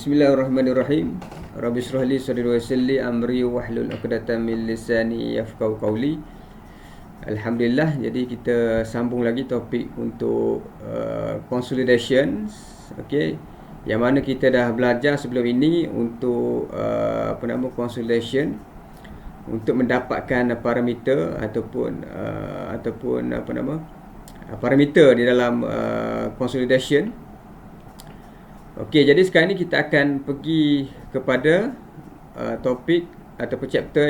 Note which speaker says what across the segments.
Speaker 1: Bismillahirrahmanirrahim. Rabbi shrah li sadri wa yassir li amri wahlul 'uqdatam min lisani yafqahu qawli. Alhamdulillah, jadi kita sambung lagi topik untuk consolidation. Okey. Yang mana kita dah belajar sebelum ini untuk consolidation untuk mendapatkan parameter ataupun parameter di dalam consolidation. Okey, jadi sekarang ni kita akan pergi kepada topik ataupun chapter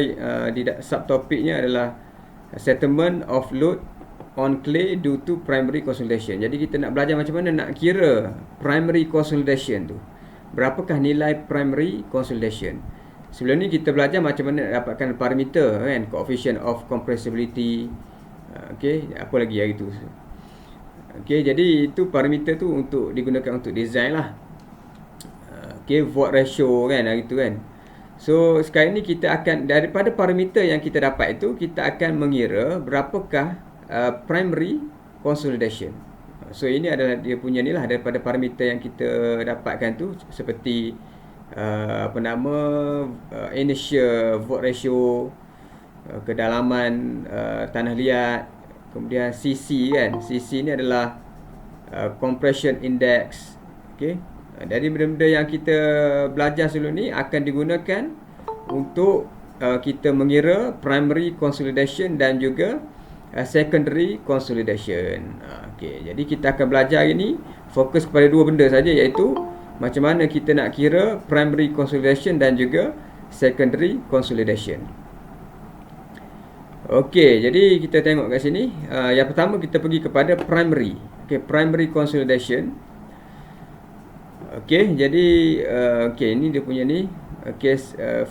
Speaker 1: di subtopiknya adalah settlement of load on clay due to primary consolidation. Jadi kita nak belajar macam mana nak kira primary consolidation tu. Berapakah nilai primary consolidation? Sebelum ni kita belajar macam mana nak dapatkan parameter kan, coefficient of compressibility. Okey, apa lagi hari tu? Okey, jadi itu parameter tu untuk digunakan untuk design lah. Okay, void ratio kan hari tu kan. So sekarang ni kita akan daripada parameter yang kita dapat itu kita akan mengira berapakah primary consolidation. So ini adalah dia punya ni lah daripada parameter yang kita dapatkan tu seperti initial void ratio, kedalaman tanah liat, kemudian CC kan. CC ni adalah compression index. Okay. Dari benda-benda yang kita belajar sebelum ni akan digunakan untuk kita mengira primary consolidation dan juga secondary consolidation. Okay, jadi kita akan belajar hari ni fokus kepada dua benda saja, iaitu macam mana kita nak kira primary consolidation dan juga secondary consolidation. Okey, jadi kita tengok kat sini. Yang pertama kita pergi kepada primary. Okay, primary consolidation. Okey, jadi ini dia punya ni. Okey,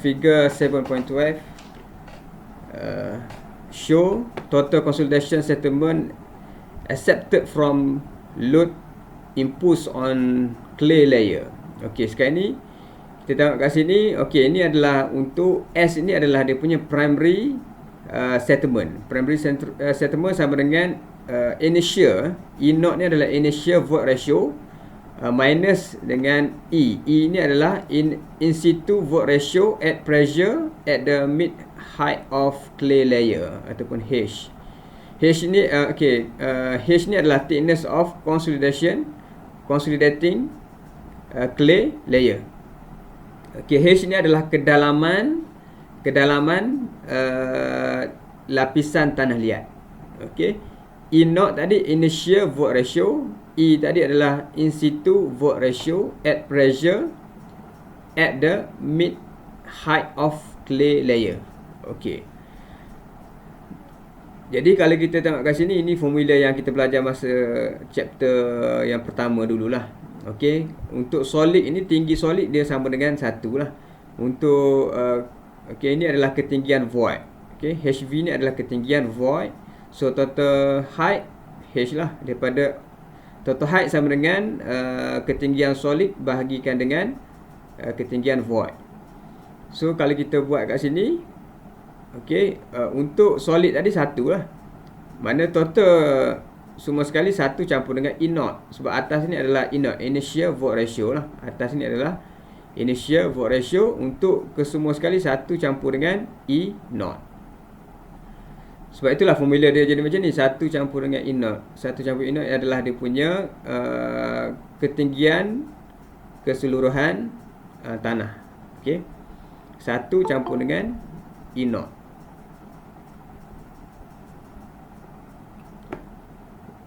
Speaker 1: figure 7.12 show total consolidation settlement accepted from load imposed on clay layer. Okey, sekarang ni kita tengok kat sini. Okey, ini adalah untuk S, ini adalah dia punya primary settlement. Primary settlement sama dengan initial. E0 ni adalah initial void ratio minus dengan E. E ni adalah in situ void ratio at pressure at the mid height of clay layer ataupun H. H ni H ni adalah thickness of consolidating clay layer. Okey, H ni adalah kedalaman lapisan tanah liat. Okey. E0 tadi initial void ratio, E tadi adalah in situ void ratio at pressure at the mid height of clay layer. Okey. Jadi kalau kita tengok kat sini, ini formula yang kita belajar masa chapter yang pertama dululah. Okey, untuk solid ini, tinggi solid dia sama dengan 1 lah. Untuk ini adalah ketinggian void. Okey, HV ni adalah ketinggian void. So total height H lah, daripada total height sama dengan ketinggian solid bahagikan dengan ketinggian void. So kalau kita buat kat sini, okey, untuk solid tadi 1 lah. Mana total semua sekali 1 campur dengan E0. Sebab atas ni adalah E0, initial void ratio lah. Atas ni adalah initial void ratio. Untuk kesemua sekali 1 campur dengan E0. Sebab itulah formula dia jadi macam ni. 1 campur dengan E0. 1 campur E0 adalah dia punya ketinggian keseluruhan tanah. Okey. 1 campur dengan E0.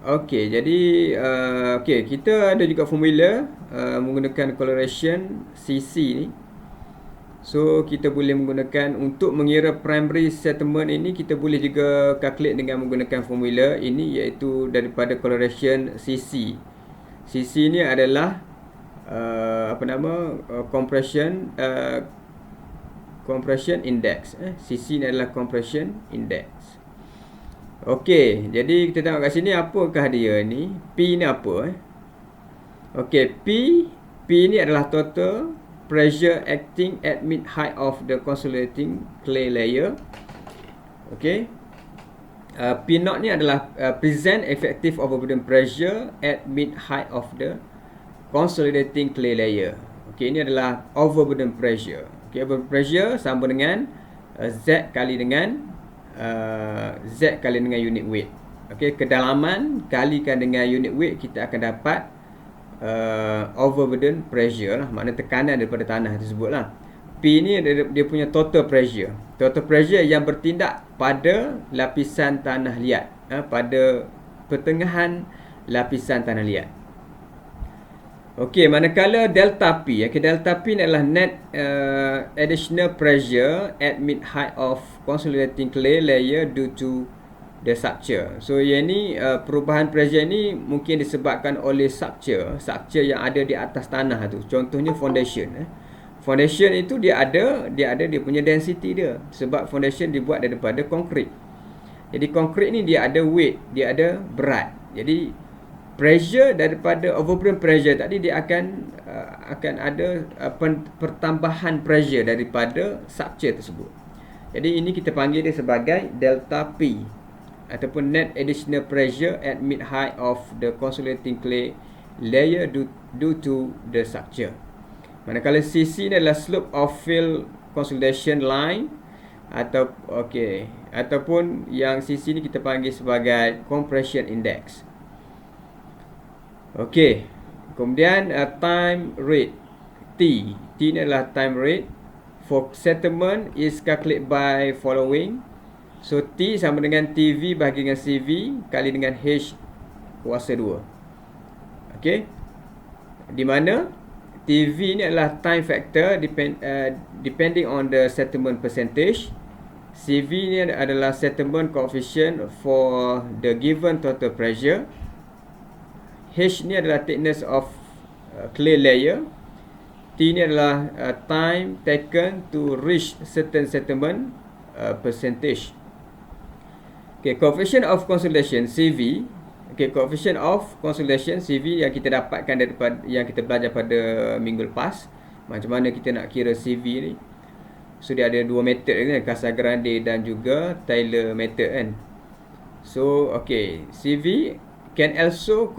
Speaker 1: Okey, jadi kita ada juga formula menggunakan correlation CC ni. So kita boleh menggunakan untuk mengira primary settlement ini, kita boleh juga calculate dengan menggunakan formula ini, iaitu daripada correlation CC. CC ni adalah compression index. CC ni adalah compression index. Okey, jadi kita tengok kat sini apakah dia ni? P ni apa? Okey, P ni adalah total pressure acting at mid height of the consolidating clay layer. Okey. P0 ni adalah present effective overburden pressure at mid height of the consolidating clay layer. Okey, ini adalah overburden pressure. Okey, overburden pressure sama dengan Z kali dengan unit weight. Okey, kedalaman kalikan dengan unit weight, kita akan dapat overburden pressure lah, makna tekanan daripada tanah tersebut lah. P ni dia punya total pressure. Total pressure yang bertindak pada lapisan tanah liat, pada pertengahan lapisan tanah liat. Okey, manakala delta P, delta P ni adalah net additional pressure at mid height of consolidating clay layer due to the structure. So yang ni perubahan pressure ni mungkin disebabkan oleh structure yang ada di atas tanah tu. Contohnya foundation. Foundation itu dia ada dia punya density dia, sebab foundation dibuat daripada konkrit. Jadi konkrit ni dia ada weight, dia ada berat. Jadi pressure daripada overburden pressure tadi, dia akan ada pertambahan pressure daripada structure tersebut. Jadi ini kita panggil dia sebagai delta P ataupun net additional pressure at mid height of the consolidating clay layer due to the structure. Manakala CC ni adalah slope of field consolidation line ataupun yang CC ni kita panggil sebagai compression index. Okey, kemudian time rate T ni adalah time rate for settlement is calculated by following. So T sama dengan TV bahagi dengan CV kali dengan H kuasa 2. Okey, di mana TV ni adalah time factor depending on the settlement percentage. CV ni adalah settlement coefficient for the given total pressure. H ni adalah thickness of clay layer. T ni adalah time taken to reach certain settlement percentage. Okay, coefficient of consolidation CV. Okay, coefficient of consolidation CV yang kita dapatkan daripada yang kita belajar pada minggu lepas. Macam mana kita nak kira CV ni? So dia ada dua method kan, Casagrande dan juga Taylor method kan. So okay, CV can also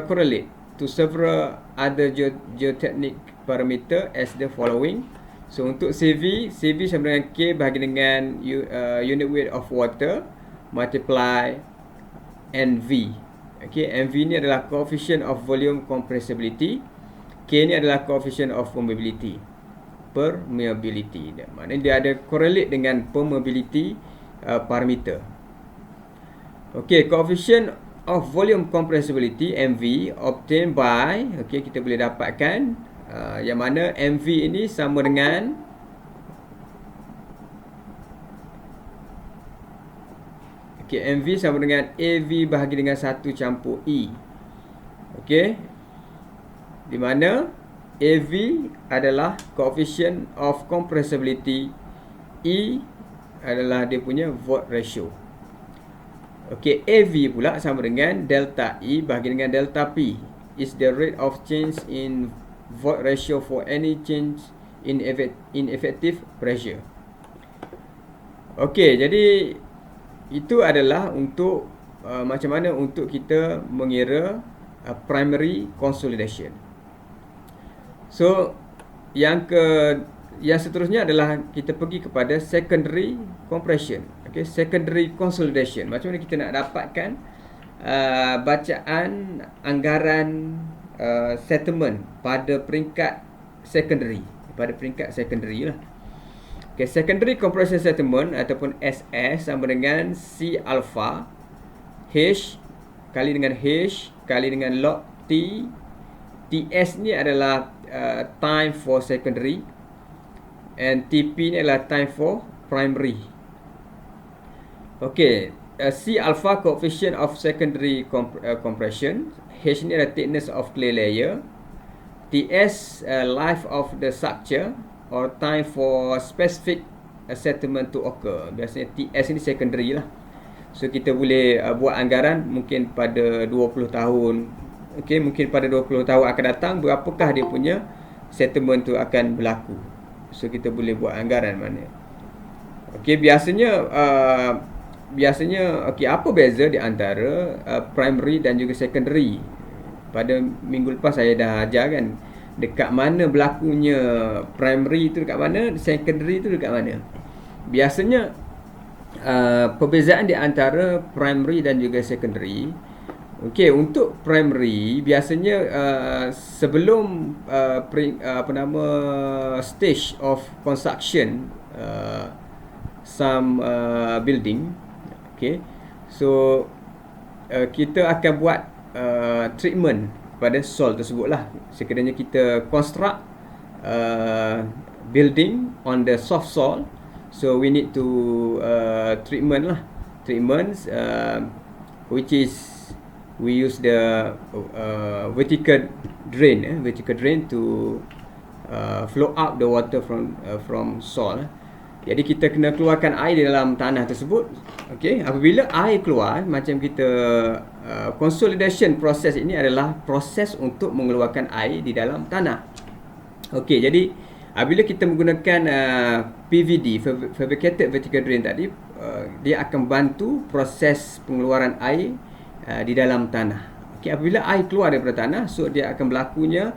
Speaker 1: correlate to several other geotechnic parameter as the following. So untuk CV sama dengan K bahagi dengan unit weight of water multiply NV. Okay, NV ni adalah coefficient of volume compressibility. K ni adalah coefficient of permeability. Maknanya dia ada correlate dengan permeability parameter. Okay, coefficient of volume compressibility MV obtained by, okay, kita boleh dapatkan yang mana MV ini sama dengan MV sama dengan AV bahagi dengan 1 campur E. Okey, di mana AV adalah coefficient of compressibility, E adalah dia punya void ratio. Okey, AV pula sama dengan delta E bahagi dengan delta P is the rate of change in void ratio for any change in effective pressure. Okey, jadi itu adalah untuk macam mana untuk kita mengira primary consolidation. So yang seterusnya adalah kita pergi kepada secondary compression. Okay, secondary consolidation. Macam mana kita nak dapatkan bacaan anggaran settlement pada peringkat secondary, lah. Okay, secondary compression settlement ataupun SS sama dengan C alpha H kali dengan H kali dengan log T. TS ni adalah time for secondary and TP ni adalah time for primary. Okay, C alpha coefficient of secondary compression, H ni adalah thickness of clay layer, TS life of the structure or time for specific settlement to occur. Biasanya TS ni secondary lah. So kita boleh buat anggaran mungkin pada 20 tahun. Okay, mungkin pada 20 tahun akan datang berapakah dia punya settlement tu akan berlaku. So kita boleh buat anggaran mana. Okay, biasanya okay, apa beza di antara primary dan juga secondary? Pada minggu lepas saya dah ajar kan. dekat mana berlakunya primary tu dekat mana, secondary tu dekat mana. Biasanya perbezaan di antara primary dan juga secondary. Okey, untuk primary biasanya sebelum stage of construction some building. Okay, so kita akan buat treatment pada soil tersebut lah. Sekiranya kita construct building on the soft soil, so we need to treatments which is we use the vertical drain to flow out the water from soil. Jadi kita kena keluarkan air di dalam tanah tersebut. Okey, apabila air keluar, macam kita consolidation proses ini adalah proses untuk mengeluarkan air di dalam tanah. Okey, jadi apabila kita menggunakan PVD, fabricated vertical drain tadi, dia akan bantu proses pengeluaran air di dalam tanah. Okey, apabila air keluar daripada tanah, so dia akan berlakunya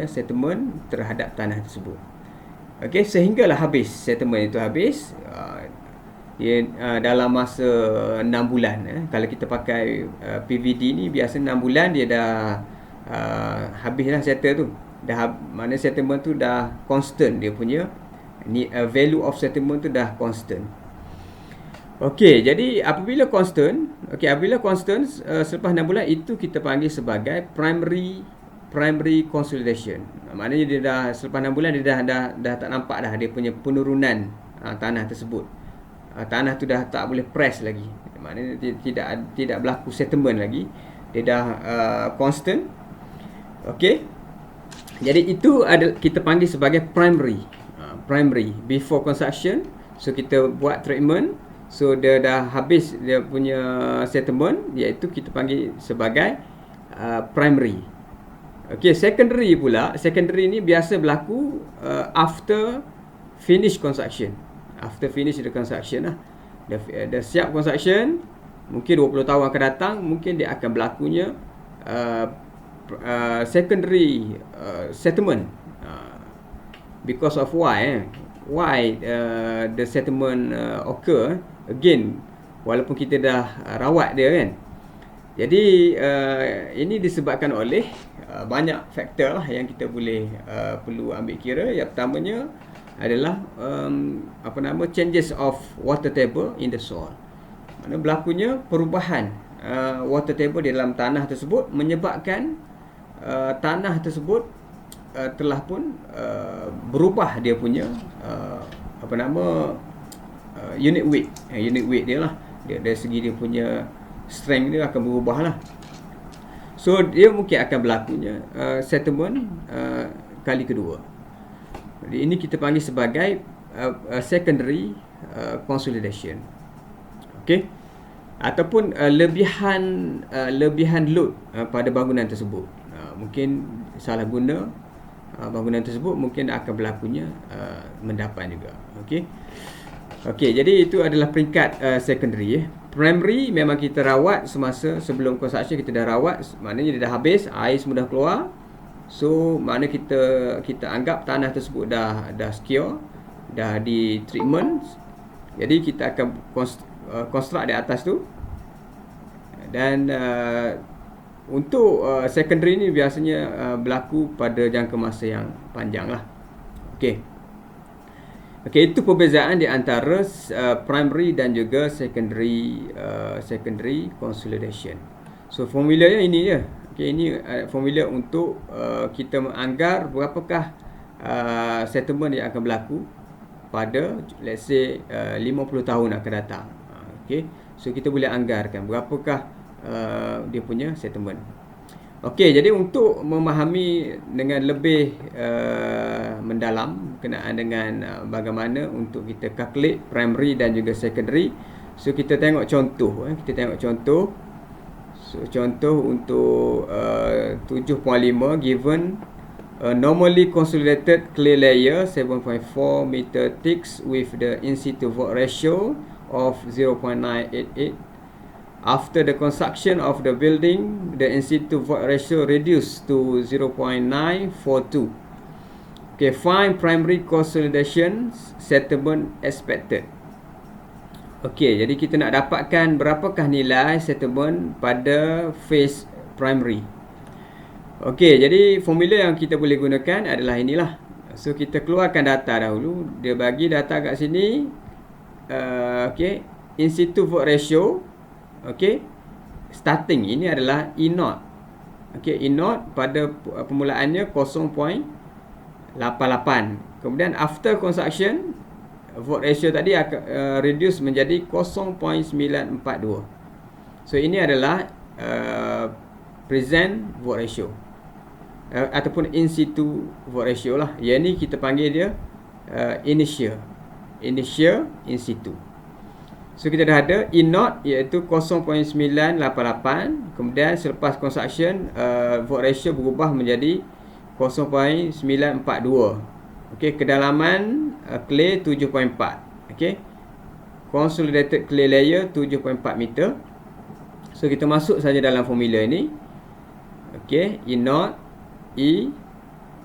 Speaker 1: settlement terhadap tanah tersebut. Okey, sehinggalah habis settlement itu habis. Dalam masa 6 bulan. Kalau kita pakai PVD ni biasa 6 bulan dia dah habislah settle tu. Mana settlement tu dah constant, dia punya value of settlement tu dah constant. Okey, jadi apabila constant, selepas 6 bulan itu kita panggil sebagai primary consolidation. Maknanya dia dah selepas 6 bulan dia dah tak nampak dah dia punya penurunan tanah tersebut. Tanah tu dah tak boleh press lagi. Maknanya dia tidak berlaku settlement lagi. Dia dah constant. Okey. Jadi itu kita panggil sebagai primary before construction. So kita buat treatment, so dia dah habis dia punya settlement, iaitu kita panggil sebagai primary. Okey, secondary pula. Secondary ni biasa berlaku after finish construction. After finish the construction lah. Dah siap construction, mungkin 20 tahun akan datang, mungkin dia akan berlakunya secondary settlement. Because of why the settlement occur. Again, walaupun kita dah rawat dia kan. Jadi ini disebabkan oleh banyak faktor lah yang kita boleh perlu ambil kira. Yang pertamanya adalah changes of water table in the soil. Mana berlakunya perubahan water table di dalam tanah tersebut menyebabkan tanah tersebut telah pun berubah dia punya unit weight dia lah. Dari segi dia punya strength dia akan berubah lah. So dia mungkin akan berlakunya settlement kali kedua. Jadi ini kita panggil sebagai secondary consolidation. Okey. Ataupun lebihan load pada bangunan tersebut. Mungkin salah guna bangunan tersebut, mungkin akan berlakunya mendapan juga. Okey. Okey, jadi itu adalah peringkat secondary. Primary memang kita rawat semasa sebelum construction, kita dah rawat, maknanya dia dah habis, air semua dah keluar. So mana kita anggap tanah tersebut dah secure, dah di treatment. Jadi kita akan construct di atas tu. Dan untuk secondary ni biasanya berlaku pada jangka masa yang panjang lah. Okey, itu perbezaan di antara primary dan juga secondary consolidation. So formulanya ini je. Okey, ini formula untuk kita menganggar berapakah settlement yang akan berlaku pada let's say 50 tahun akan datang. Okey, so kita boleh anggarkan berapakah dia punya settlement. Okey, jadi untuk memahami dengan lebih mendalam berkenaan dengan bagaimana untuk kita calculate primary dan juga secondary, so kita tengok contoh. So contoh untuk 7.5 given a normally consolidated clay layer 7.4 meter thick with the in situ void ratio of 0.988. After the construction of the building, the in situ void ratio reduced to 0.942. Okay, find primary consolidation settlement expected. Okay, jadi kita nak dapatkan berapakah nilai settlement pada phase primary. Okay, jadi formula yang kita boleh gunakan adalah inilah. So, kita keluarkan data dahulu. Dia bagi data kat sini. Okay, in situ void ratio. Okay, starting ini adalah E0. Okay, E0 pada permulaannya 0.88. Kemudian after construction, void ratio tadi akan reduce menjadi 0.942. So ini adalah present void ratio ataupun in situ void ratio lah. Yang ni kita panggil dia initial in situ. So kita dah ada E0 iaitu 0.988. Kemudian selepas construction void ratio berubah menjadi 0.942. Okey, kedalaman clay 7.4. Okey. Consolidated clay layer 7.4 meter. So kita masuk saja dalam formula ini. Okey, E0 E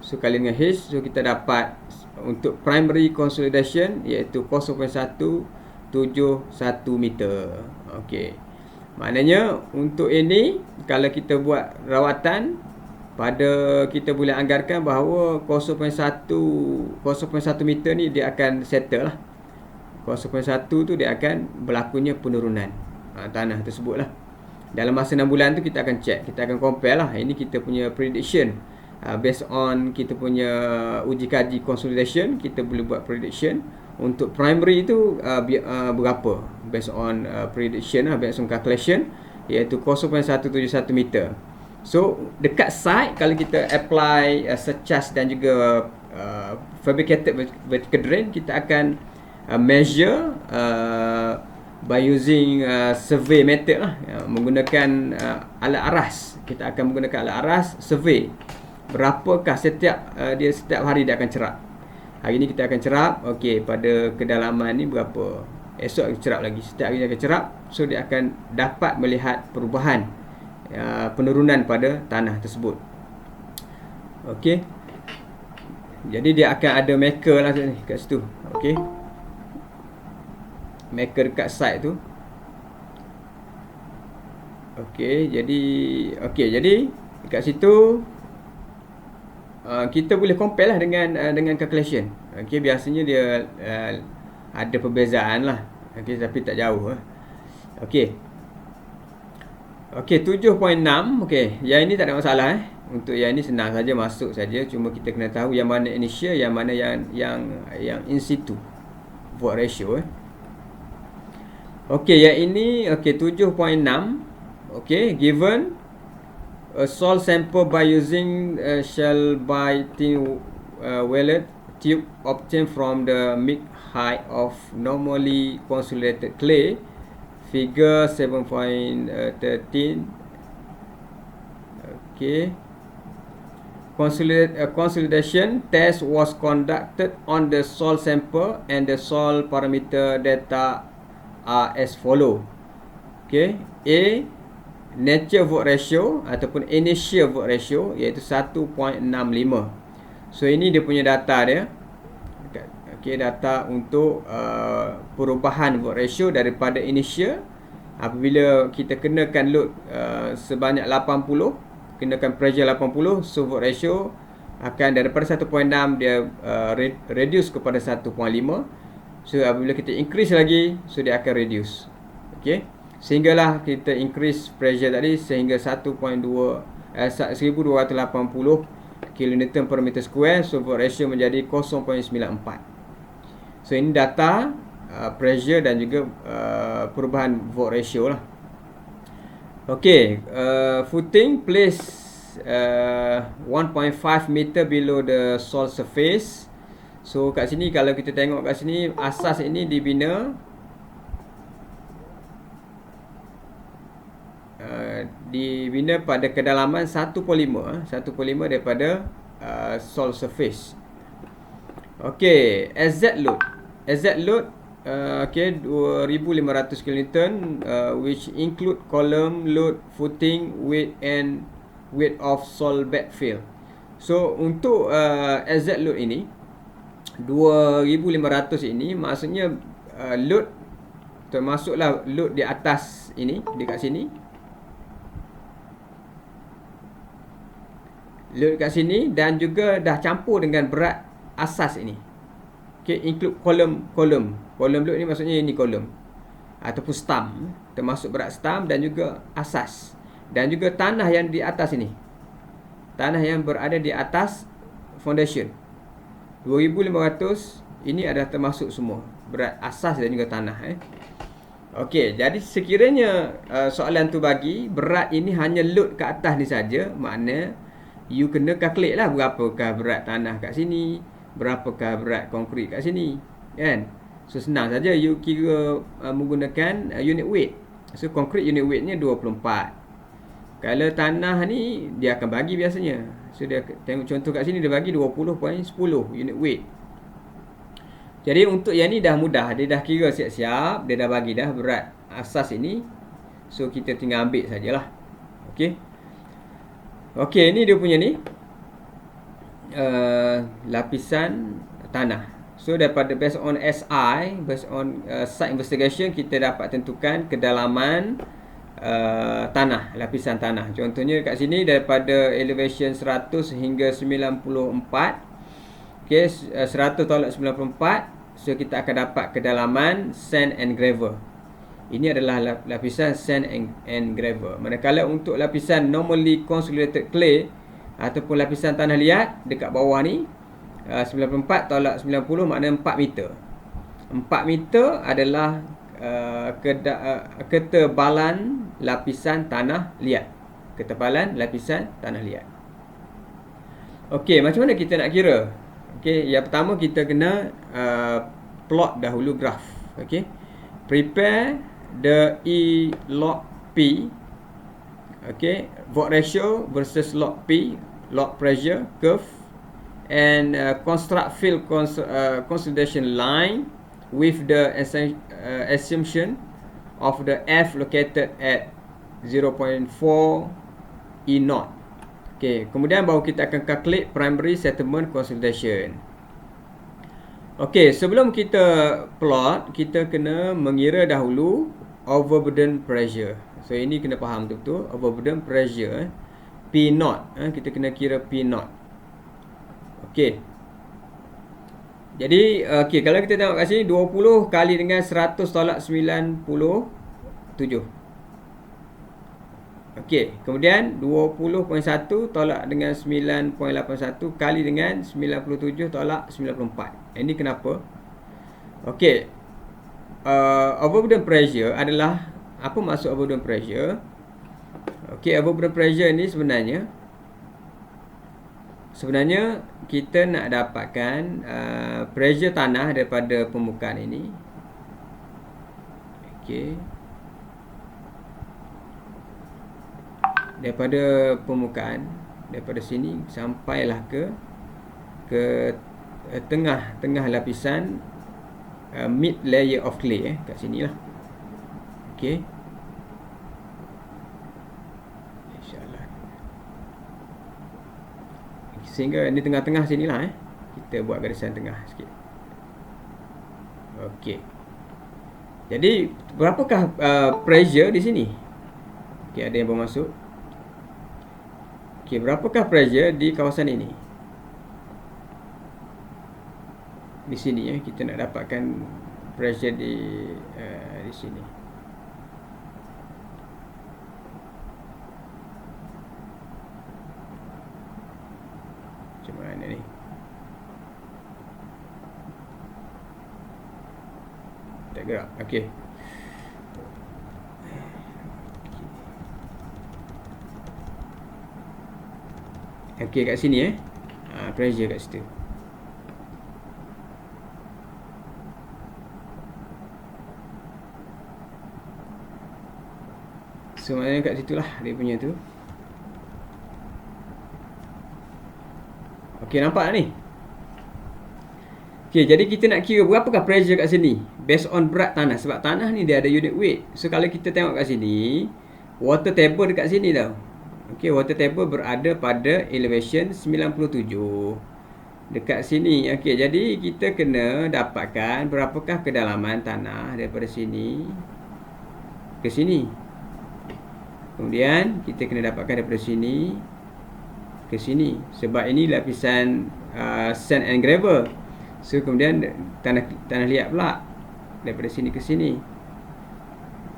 Speaker 1: so kali dengan H, so kita dapat untuk primary consolidation iaitu 0.171 meter. Okey. Maknanya untuk ini kalau kita buat rawatan pada kita boleh anggarkan bahawa 0.1 meter ni dia akan settle lah. 0.1 tu dia akan berlakunya penurunan tanah tersebut lah. Dalam masa 6 bulan tu kita akan check, kita akan compare lah. Ini kita punya prediction based on kita punya uji kaji consolidation. Kita boleh buat prediction untuk primary tu berapa based on prediction lah, based on calculation, iaitu 0.171 meter. So dekat site kalau kita apply surcharge dan juga fabricated vertical drain, kita akan measure by using survey method lah, menggunakan alat aras. Kita akan menggunakan alat aras survey. Berapakah setiap hari dia akan cerap. Hari ni kita akan cerap, okey, pada kedalaman ni berapa. Esok kita cerap lagi. Setiap hari dia akan cerap. So dia akan dapat melihat perubahan penurunan pada tanah tersebut. Okey. Jadi dia akan ada maker lah ni kat situ. Okey. Maker dekat site tu. Okey, jadi dekat situ kita boleh compare lah dengan calculation. Okey, biasanya dia ada perbezaan lah. Okey, tapi tak jauh. Okey. Okey, 7.6. Okey, yang ini tak ada masalah. Untuk yang ini senang saja, masuk saja. Cuma kita kena tahu yang mana initial, yang mana yang in situ void ratio. Okey, yang ini okey 7.6. Okey, given a soil sample by using shell by thin wallet tube obtained from the mid height of normally consolidated clay. Figure 7.13. Okay. Consolidation test was conducted on the soil sample and the soil parameter data are as follow. Okay. A, nature void ratio ataupun initial void ratio iaitu 1.65. So ini dia punya data dia. Okay, data untuk perubahan void ratio daripada initial. Apabila kita kenakan load sebanyak 80, kenakan pressure 80, so void ratio akan daripada 1.6 dia reduce kepada 1.5. So apabila kita increase lagi, so dia akan reduce. Okay, sehinggalah kita increase pressure tadi sehingga 1280 kilonewton per meter square. So void ratio menjadi 0.94. So ini data pressure dan juga perubahan void ratio lah. Okey, footing place 1.5 meter below the soil surface. So kat sini kalau kita tengok kat sini, asas ini dibina pada kedalaman 1.5 daripada soil surface. Okey, SZ load Okay, 2500 kilonewton, which include column, load, footing, weight and weight of soil bed fill. So untuk SZ load ini 2500 ini maksudnya load termasuklah load di atas ini, dekat sini. Load kat sini dan juga dah campur dengan berat asas ini. Okay, include kolom load ni maksudnya ini kolom ataupun stamp, termasuk berat stamp dan juga asas dan juga tanah yang di atas ini, tanah yang berada di atas foundation. 2500 ini adalah termasuk semua berat asas dan juga tanah. Okey, jadi sekiranya soalan tu bagi berat ini hanya load ke atas ni saja, makna you kena calculate lah berapakah berat tanah kat sini, berapakah berat konkrit kat sini, kan? So senang saja you kira menggunakan unit weight. So konkrit unit weightnya 24. Kalau tanah ni dia akan bagi biasanya. So dia tengok contoh kat sini dia bagi 20.10 unit weight. Jadi untuk yang ni dah mudah, dia dah kira siap-siap, dia dah bagi dah berat asas ini. So kita tinggal ambil sajalah. Okey. Okey, ni dia punya ni lapisan tanah. So daripada based on SI, based on site investigation, kita dapat tentukan kedalaman tanah, lapisan tanah. Contohnya kat sini daripada elevation 100 hingga 94. Okay, 100 tolak 94. So kita akan dapat kedalaman sand and gravel. Ini adalah lapisan sand and gravel. Manakala untuk lapisan normally consolidated clay ataupun lapisan tanah liat dekat bawah ni, 94 tolak 90 makna 4 meter. 4 meter adalah ketebalan lapisan tanah liat. Ketebalan lapisan tanah liat. Okey, macam mana kita nak kira? Okey, yang pertama kita kena plot dahulu graph. Okey. Prepare the E log P. Okey, void ratio versus log P, log pressure curve, and construct field consolidation line with the assumption of the F located at 0.4 E naught. Okay, kemudian baru kita akan calculate primary settlement consolidation. Okay, sebelum kita plot, kita kena mengira dahulu overburden pressure. So ini kena faham betul-betul, overburden pressure P naught, kita kena kira P naught. Okay. Jadi okay, kalau kita tengok kat sini 20 kali dengan 100 tolak 97. Okey, kemudian 20.1 tolak dengan 9.81 kali dengan 97 tolak 94. Ini kenapa? Okey. Overburden pressure adalah, apa maksud overburden pressure? Okey, overburden pressure ni sebenarnya kita nak dapatkan pressure tanah daripada permukaan ini. Okey. Daripada permukaan, daripada sini sampailah ke tengah lapisan mid layer of clay kat sinilah. Okey. Insya-Allah. Sehingga di tengah-tengah sinilah kita buat garisan tengah sikit. Okey. Jadi berapakah pressure di sini? Okey, ada yang bermaksud. Okey, berapakah pressure di kawasan ini? Di sini kita nak dapatkan pressure di sini. Macam mana ni? Tak gerak. Okey. Okey, kat sini pressure kat situ. So maknanya kat situlah dia punya tu. Okey, nampak ni? Okey, jadi kita nak kira berapakah pressure kat sini. based on berat tanah. Sebab tanah ni dia ada unit weight. So kalau kita tengok kat sini, water table dekat sini tau. Okey, water table berada pada elevation 97 dekat sini. Okey, jadi kita kena dapatkan berapakah kedalaman tanah daripada sini ke sini. Kemudian kita kena dapatkan daripada sini ke sini. Sebab ini lapisan sand and gravel. So kemudian tanah liat pula daripada sini ke sini.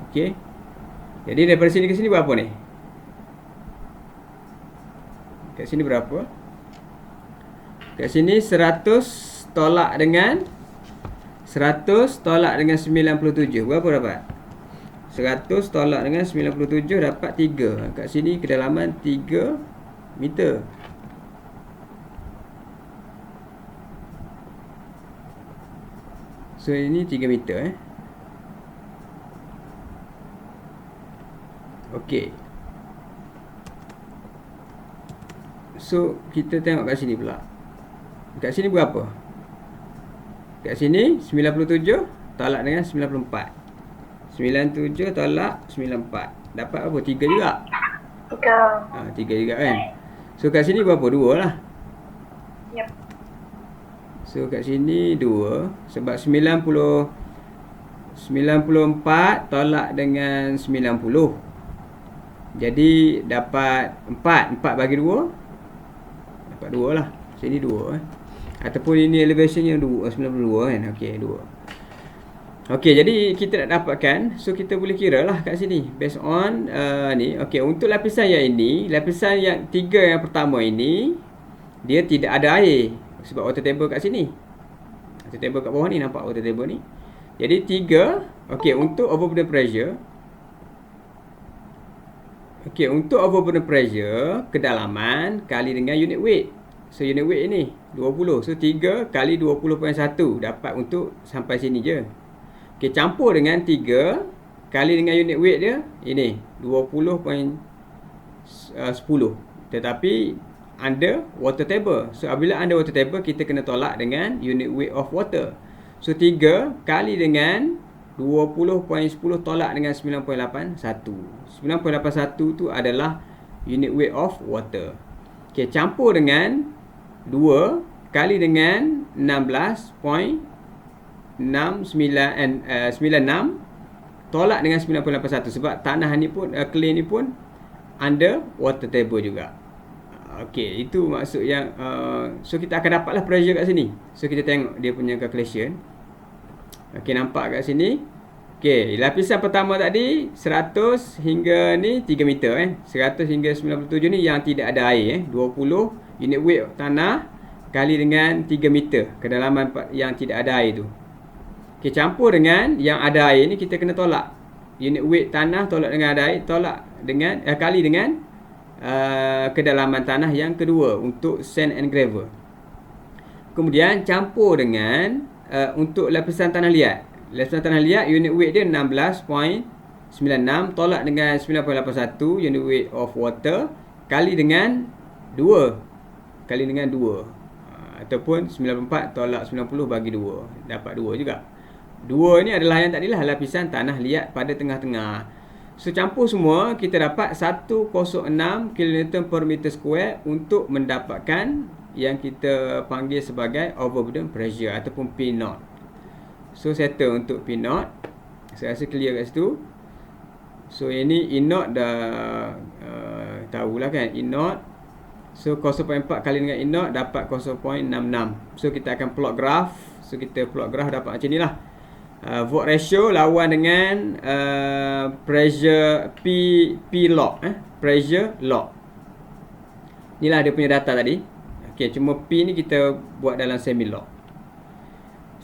Speaker 1: Okey. Jadi daripada sini ke sini berapa ni? Kat sini berapa? Kat sini 100 tolak dengan 97. Berapa dapat? 100 tolak dengan 97 dapat 3. Kat sini kedalaman 3 meter. So ini 3 meter Okey. So kita tengok kat sini pula. Kat sini berapa? Kat sini 97 tolak dengan 94. 97 tolak 94. Dapat apa? 3 juga. 3 juga kan. So kat sini berapa? 2 lah.
Speaker 2: Yep.
Speaker 1: So kat sini 2. Sebab 94 tolak dengan 90. Jadi dapat 4. 4 bagi 2. Dapat 2 lah. Sini 2 Ataupun ini elevationnya 92 kan. Okey, 2. Okey, jadi kita nak dapatkan. So kita boleh kira lah kat sini based on ni. Okey, untuk lapisan yang ini, lapisan yang 3 yang pertama ini, dia tidak ada air. Sebab water table kat sini. Water table kat bawah ni, nampak water table ni. Jadi 3. Okey, untuk overburden pressure. Okey, untuk overburden pressure, kedalaman kali dengan unit weight. So unit weight ini 20. So 3 kali 20.1 dapat untuk sampai sini je. Okey, campur dengan 3 kali dengan unit weight dia ini 20.10. Tetapi under water table. So apabila under water table, kita kena tolak dengan unit weight of water. So 3 kali dengan 20.10 tolak dengan 9.81. 9.81 tu adalah unit weight of water. Okey, campur dengan 2 kali dengan 96 tolak dengan 9.81. Sebab tanah ni pun clay ni pun under water table juga. Okey, itu maksud yang so kita akan dapatlah pressure kat sini. So kita tengok dia punya calculation. Okey, nampak kat sini. Okey, lapisan pertama tadi 100 hingga ni 3 meter 100 hingga 97 ni yang tidak ada air 20 unit weight tanah kali dengan 3 meter kedalaman yang tidak ada air tu. Okey, campur dengan yang ada air ni, kita kena tolak unit weight tanah tolak dengan ada air, tolak dengan kali dengan kedalaman tanah yang kedua untuk sand and gravel. Kemudian campur dengan untuk lapisan tanah liat. Lapisan tanah liat unit weight dia 16.96 tolak dengan 9.81 unit weight of water kali dengan 2 ataupun 94 tolak 90 bagi 2 dapat 2 juga. 2 ni adalah yang tadilah lapisan tanah liat pada tengah-tengah. So campur semua, kita dapat 106 kN per meter square untuk mendapatkan yang kita panggil sebagai overburden pressure ataupun P0. So settle untuk P0. Saya rasa clear kat situ. So ini E0 dah tahulah kan, E0. So 0.4 kali dengan E0 dapat 0.66. So kita akan plot graph. So kita plot graph dapat macam ni lah. Volt ratio lawan dengan pressure P log. Pressure log. Inilah dia punya data tadi. Okey, cuma P ni kita buat dalam semi log.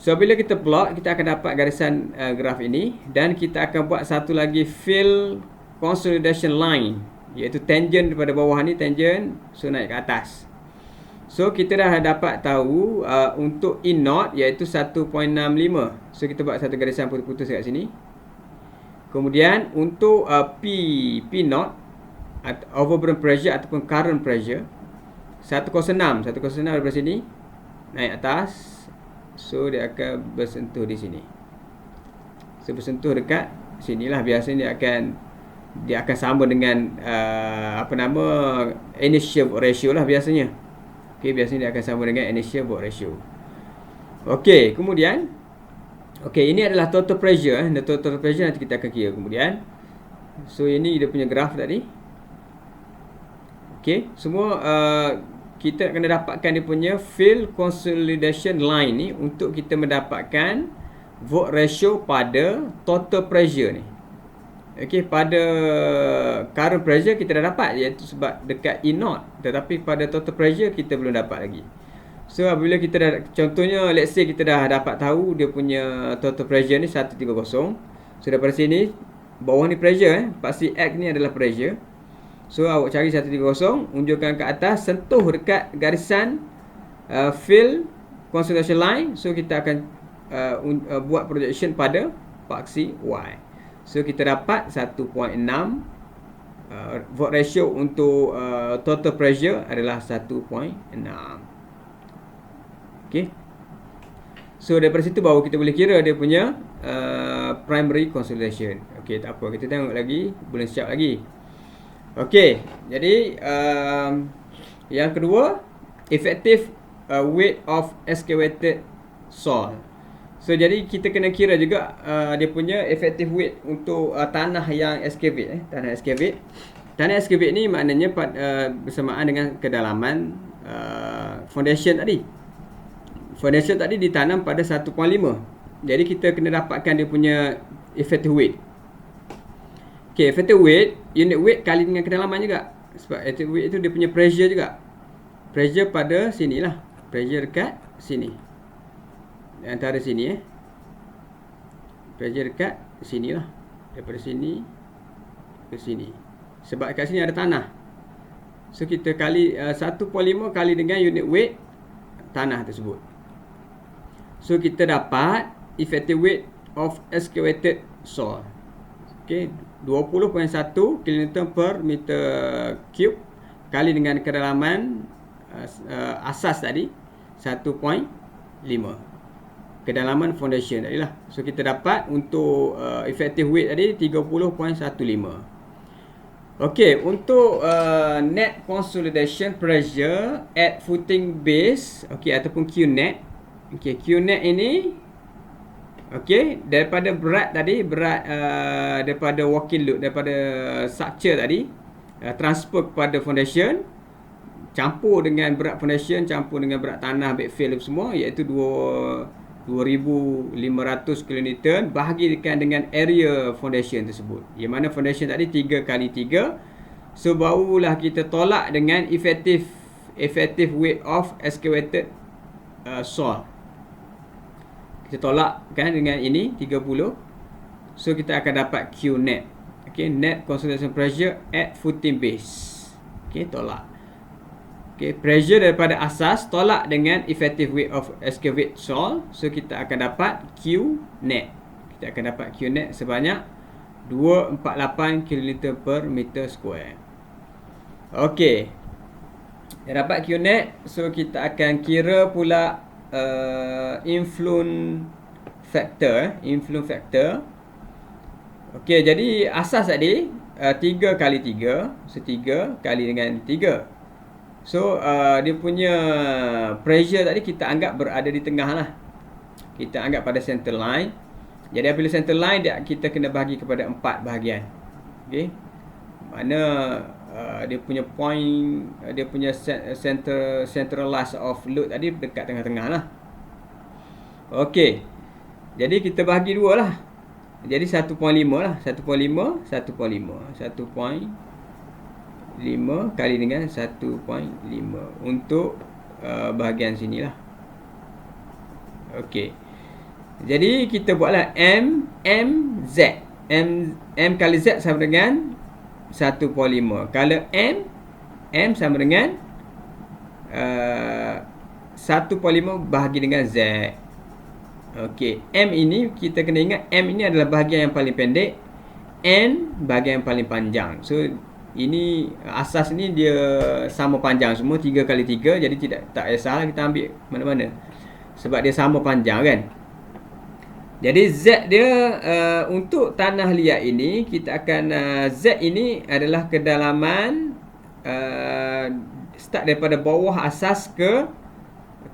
Speaker 1: So bila kita plot, kita akan dapat garisan graf ini. Dan kita akan buat satu lagi field consolidation line, iaitu tangent daripada bawah ni, tangent, so naik ke atas. So kita dah dapat tahu untuk E0 iaitu 1.65. So kita buat satu garisan putus-putus kat sini. Kemudian untuk P0 overburden pressure ataupun current pressure 106 daripada sini naik atas. So dia akan bersentuh di sini. So bersentuh dekat sinilah, biasanya dia akan sama dengan inertia vote ratio lah biasanya. Okey, biasanya dia akan sama dengan inertia vote ratio. Okey, kemudian ini adalah total pressure. The total pressure nanti kita akan kira kemudian. So ini dia punya graf tadi. Okey, semua kita kena dapatkan dia punya field consolidation line ni untuk kita mendapatkan vote ratio pada total pressure ni. Okey, pada current pressure kita dah dapat, iaitu sebab dekat E0, tetapi pada total pressure kita belum dapat lagi. So apabila kita dah, contohnya let's say kita dah dapat tahu dia punya total pressure ni 130. So daripada sini bawah ni pressure, pasti X ni adalah pressure. So awak cari 130, unjukkan ke atas, sentuh dekat garisan field consolidation line. So kita akan buat projection pada paksi Y. So kita dapat 1.6 vote ratio untuk total pressure adalah 1.6. Okay. So daripada situ baru kita boleh kira dia punya primary consolidation. Okay, tak apa, kita tengok lagi, boleh siap lagi. Okay, jadi yang kedua, effective weight of excavated soil. So jadi kita kena kira juga dia punya effective weight untuk tanah yang excavate. Tanah excavate ni maknanya bersamaan dengan kedalaman foundation tadi. Foundation tadi ditanam pada 1.5. Jadi kita kena dapatkan dia punya effective weight. Okay, effective weight, unit weight kali dengan kedalaman juga. Sebab effective weight itu dia punya pressure juga. Pressure pada sini lah. Pressure dekat sini. Antara sini pressure dekat sini lah. Daripada sini ke sini. Sebab kat sini ada tanah. So kita kali 1.5 kali dengan unit weight tanah tersebut. So kita dapat effective weight of excavated soil. Okay, 20.1 kN per meter cube kali dengan kedalaman asas tadi 1.5. Kedalaman foundation tadi lah. So kita dapat untuk effective weight tadi 30.15. Okay, untuk net consolidation pressure at footing base, okay, ataupun QNet. Okay, QNet ini, okay, daripada berat tadi, daripada working load, daripada structure tadi, transfer kepada foundation, campur dengan berat foundation, campur dengan berat tanah, backfill semua, iaitu 2,500 kN, bahagikan dengan area foundation tersebut. Yang mana foundation tadi 3 kali 3. So barulah kita tolak dengan effective weight of excavated soil. Kita tolak kan dengan ini 30. So kita akan dapat QNet. Okay, net consolidation pressure at footing base. Okay, tolak. Okay, pressure daripada asas tolak dengan effective weight of excavated soil. So kita akan dapat QNet. Kita akan dapat QNet sebanyak 248 kN per meter square. Okay, dah dapat QNet. So kita akan kira pula influence factor. Okey, jadi asas tadi 3 kali 3, so 3 kali dengan 3. So dia punya pressure tadi kita anggap berada di tengah lah. Kita anggap pada center line. Jadi apabila center line kita kena bahagi kepada 4 bahagian. Okey. Mana dia punya point, dia punya centralized of load tadi dekat tengah-tengah lah. Okey, jadi kita bahagi 2 lah. Jadi 1.5 lah. 1.5 kali dengan 1.5 untuk bahagian sini lah. Okey, jadi kita buatlah MZ. M kali Z sama dengan 1.5. Kalau M sama dengan 1.5 bahagi dengan Z. Okey, M ini kita kena ingat, M ini adalah bahagian yang paling pendek, N bahagian yang paling panjang. So ini asas ni dia sama panjang semua, 3 kali 3. Jadi tak kisahlah kita ambil mana-mana, sebab dia sama panjang kan. Jadi Z dia untuk tanah liat ini kita akan Z ini adalah kedalaman start daripada bawah asas ke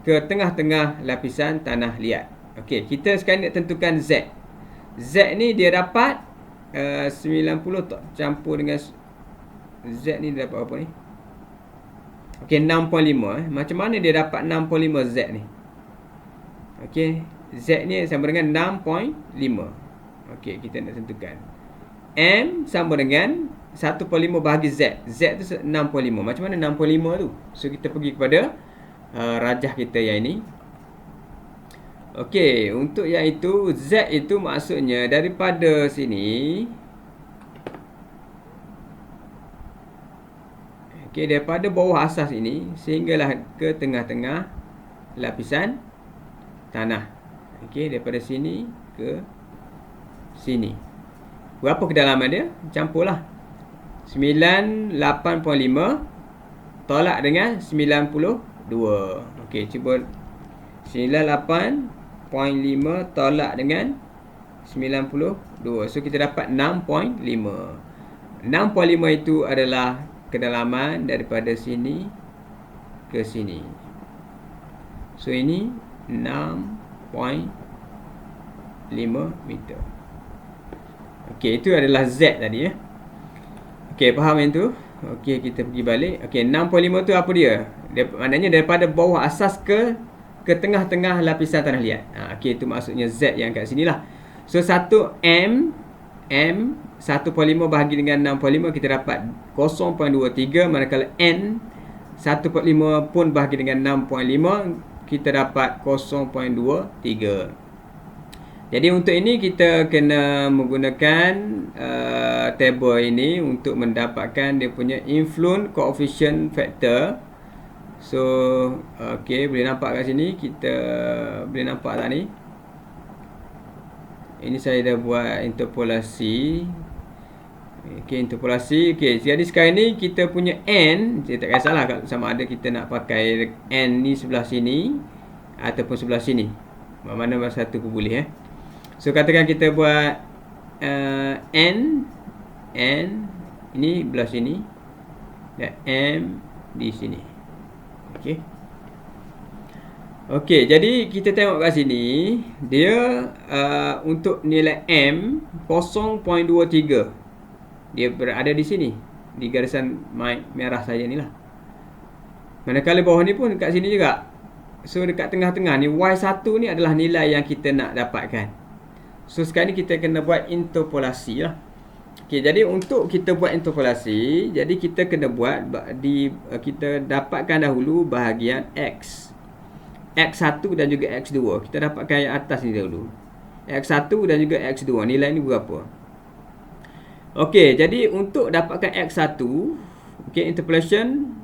Speaker 1: tengah-tengah lapisan tanah liat. Okey, kita sekarang nak tentukan Z. Z ni dia dapat 90 tak campur dengan Z ni dia dapat apa ni? Okey, 6.5 Macam mana dia dapat 6.5 Z ni? Okey, Z ni sama dengan 6.5. Okey, kita nak tentukan. M sama dengan 1/5 bahagi Z. Z tu 6.5. Macam mana 6.5 tu? So kita pergi kepada rajah kita yang ini. Okey, untuk yang itu Z itu maksudnya daripada sini. Okey, daripada bawah asas ini sehinggalah ke tengah-tengah lapisan tanah. Okey, daripada sini ke sini. Berapa kedalaman dia? Campurlah. 98.5 tolak dengan 92. Okey, cuba 98.5 tolak dengan 92. So kita dapat 6.5. 6.5 itu adalah kedalaman daripada sini ke sini. So ini 6.5 meter. Okey, itu adalah Z tadi ya. Okey, faham yang tu? Okey, kita pergi balik. Okey, 6.5 tu apa dia? Maknanya daripada bawah asas ke tengah-tengah lapisan tanah liat. Okey, itu maksudnya Z yang kat sini lah. So 1 M 1.5 bahagi dengan 6.5 kita dapat 0.23, manakala N 1/5 pun bahagi dengan 6.5 kita dapat 0.23. Jadi untuk ini kita kena menggunakan table ini untuk mendapatkan dia punya influence coefficient factor. So okey, boleh nampak kat sini, kita boleh nampak tak ni? Ini saya dah buat interpolasi. Okey, interpolasi. Okey, jadi sekarang ni kita punya N, saya tak kisahlah sama ada kita nak pakai N ni sebelah sini ataupun sebelah sini. Mana satu pun boleh So katakan kita buat N ini belah sini dan M di sini. Okey. Okey, jadi kita tengok kat sini dia untuk nilai M 0.23. Dia berada di sini di garisan merah saya ni lah. Manakala bawah ni pun dekat sini juga. So dekat tengah-tengah ni Y1 ni adalah nilai yang kita nak dapatkan. So sekarang ni kita kena buat interpolasi lah. Okey, jadi untuk kita buat interpolasi, jadi kita kena buat kita dapatkan dahulu bahagian X. X1 dan juga X2. Kita dapatkan yang atas ni dahulu. X1 dan juga X2. Nilai ni berapa? Okey, jadi untuk dapatkan X1, okey, interpolation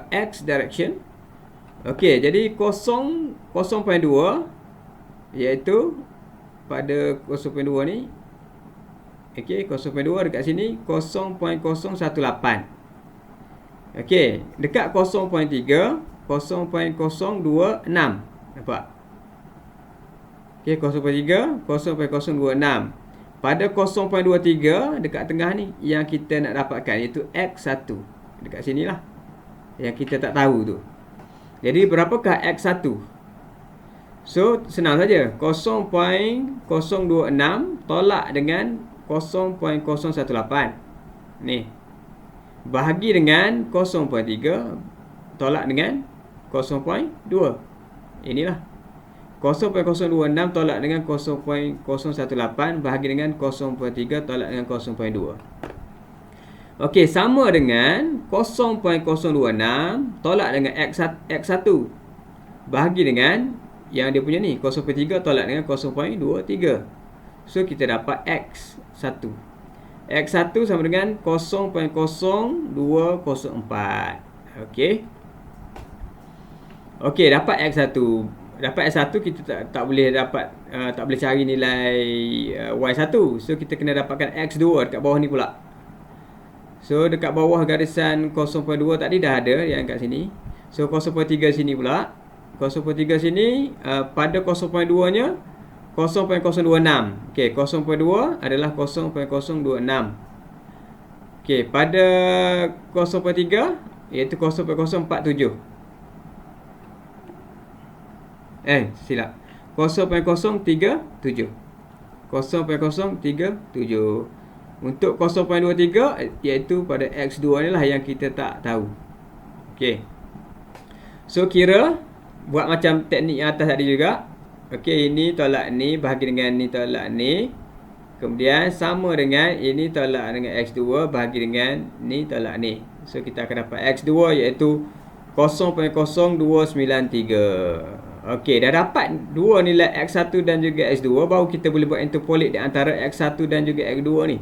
Speaker 1: X direction. Okey, jadi 0.2 iaitu pada 0.2 ni. Okey, 0.2 dekat sini 0.018. Okey, dekat 0.3 0.026. Nampak? Okey, 0.3 0.026. Pada 0.23 dekat tengah ni yang kita nak dapatkan iaitu X1. Dekat sinilah yang kita tak tahu tu. Jadi berapakah X1? So senang saja. 0.026 tolak dengan 0.018. Ni. Bahagi dengan 0.3 tolak dengan 0.2. Inilah. 0.026 tolak dengan 0.018 bahagi dengan 0.3 tolak dengan 0.2. Okey, sama dengan 0.026 tolak dengan X1 bahagi dengan yang dia punya ni 0.3 tolak dengan 0.23. So kita dapat X1. X1 sama dengan 0.0204. Okey. Okey, dapat X1. Dapat X1 kita tak boleh dapat tak boleh cari nilai Y1. So kita kena dapatkan X2 dekat bawah ni pula. So dekat bawah garisan 0.2 tadi dah ada yang kat sini. So 0.3 sini pula. 0.3 sini pada 0.2 nya 0.026. Okey, 0.2 adalah 0.026. Okey, pada 0.3 iaitu 0.047. Silap. 0.037. 0.037. Untuk 0.23 iaitu pada X2 ni lah yang kita tak tahu. Okey. So kira buat macam teknik yang atas tadi juga. Okey, ini tolak ni bahagi dengan ni tolak ni. Kemudian sama dengan ini tolak dengan X2 bahagi dengan ni tolak ni. So kita akan dapat X2 iaitu 0.0293. Okey, dah dapat dua nilai X1 dan juga X2, baru kita boleh buat interpolate di antara X1 dan juga X2 ni.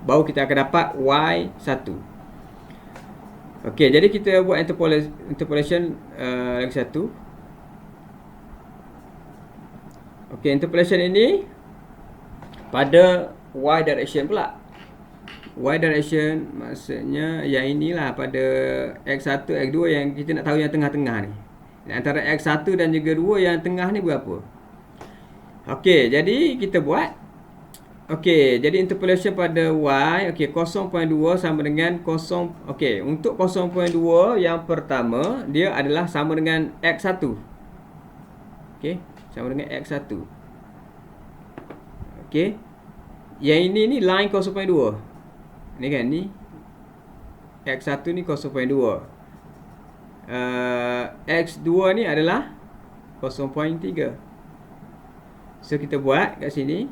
Speaker 1: Baru kita akan dapat Y1. Okey, jadi kita buat interpolation lagi satu. Okey, interpolation ini pada Y direction pula. Y direction maksudnya yang inilah pada X1, X2 yang kita nak tahu yang tengah-tengah ni. Antara X1 dan juga 2 yang tengah ni berapa? Okey, jadi kita buat. Okey, jadi interpolation pada Y, okey 0.2 sama dengan 0. Okey, untuk 0.2 yang pertama dia adalah sama dengan X1. Okey, sama dengan X1. Okey. Yang ini ni line 0.2. Ni kan ni. X1 ni 0.2. X2 ni adalah 0.3. So kita buat kat sini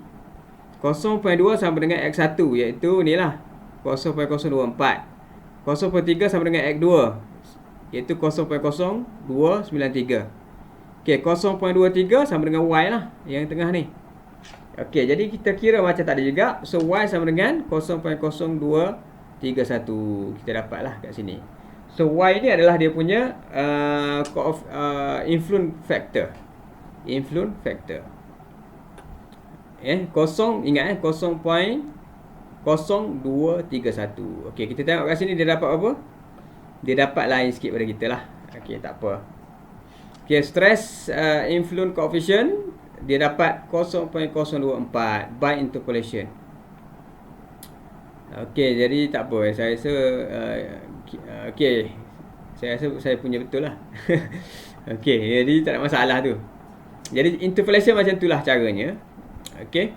Speaker 1: 0.2 sama dengan X1 iaitu ni lah 0.024. 0.3 sama dengan X2 iaitu 0.0293. Okey, 0.23 sama dengan Y lah yang tengah ni. Okey, jadi kita kira macam tadi juga. So Y sama dengan 0.0231. Kita dapatlah kat sini. So Y ni adalah dia punya influence factor. Influence factor. Kosong, ingat 0.0231. Okey, kita tengok kat sini dia dapat apa? Dia dapat lain sikit pada kita lah. Okey, tak apa. Okey, stress influence coefficient dia dapat 0.024 by interpolation. Okey, jadi tak apa. Saya rasa okey. Saya rasa saya punya betul lah. Okey, jadi tak ada masalah tu. Jadi interpolation macam itulah caranya. Okey.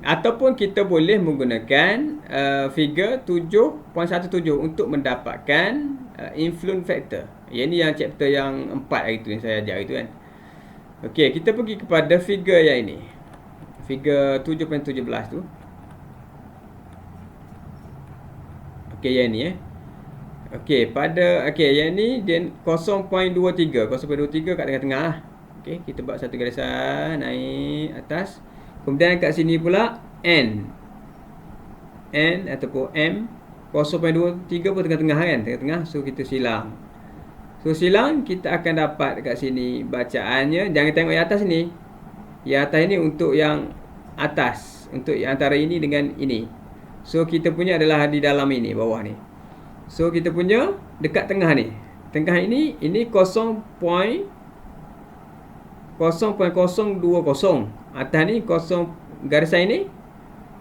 Speaker 1: Ataupun kita boleh menggunakan figure 7.17 untuk mendapatkan influence factor. Yang ni yang chapter yang 4 hari tu yang saya ajar itu kan. Okey, kita pergi kepada figure yang ini. Figure 7.17 tu. Okey, yang ni Okey, yang ni dia 0.23. 0.23 kat tengah-tengah lah. Okey, kita buat satu garisan naik atas. Kemudian kat sini pula N ataupun M 0.23 pun tengah-tengah kan, tengah-tengah. So kita silang. So silang kita akan dapat kat sini bacaannya. Jangan tengok yang atas ni. Yang atas ni untuk yang atas, untuk yang antara ini dengan ini. So kita punya adalah di dalam ini, bawah ni. So kita punya dekat tengah ni. Tengah ini 0.020. Atas ni garisan ini